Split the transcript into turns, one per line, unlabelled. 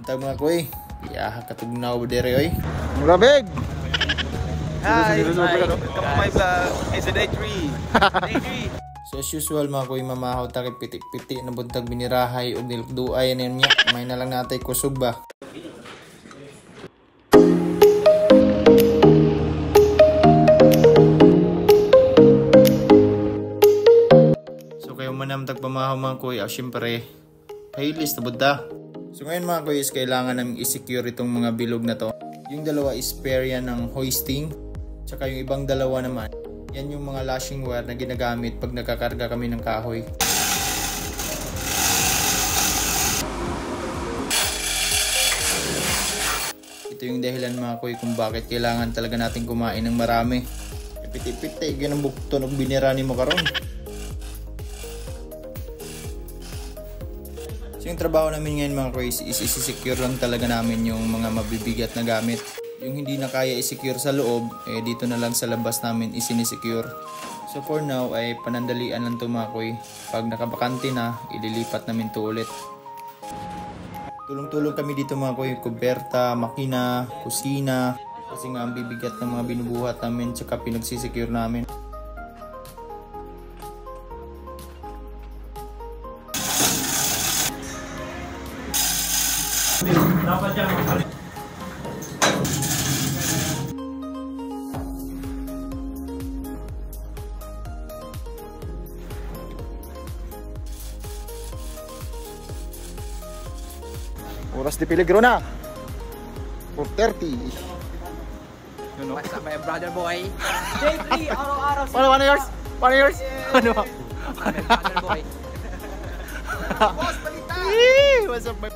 Buntag mga kuy. Iya katugnaw ba dere oy.
Murabig.
Hi, my vlog is a day 3.
So as usual mga kuy, mamahaw ta kay pitik-pitik na buntag binirahay og nilukduay niya. May na lang natay kusog ba. So kayo manamtag pamahaw mga kuy, syempre playlist na budda. So ngayon mga kuy is kailangan namin i-secure itong mga bilog na to. Yung dalawa is pair yan ng hoisting. Tsaka yung ibang dalawa naman, yan yung mga lashing wire na ginagamit pag nagkakarga kami ng kahoy. Ito yung dahilan mga kuy kung bakit kailangan talaga natin kumain ng marami. Piti-piti, ganang bukton o binirani mo karon. So yung trabaho namin ngayon mga kuy is isi-secure lang talaga namin yung mga mabibigat na gamit. Yung hindi na kaya i-secure sa loob, dito na lang sa labas namin isinisecure. So for now ay panandalian lang ito mga kuy. Pag nakabakante na, ililipat namin ito ulit. Tulong-tulong kami dito mga kuy, kuberta, makina, kusina. Kasi nga ang bibigat ng mga binubuhat namin tsaka pinagsisecure namin.
Dapat dyan makalik.
Oras di peligro na. 4:30.
What's up, my brother boy? J3, araw-araw si...
Paano yours? Paano yours? Ano?
My brother boy.
Boss, balita! What's up, my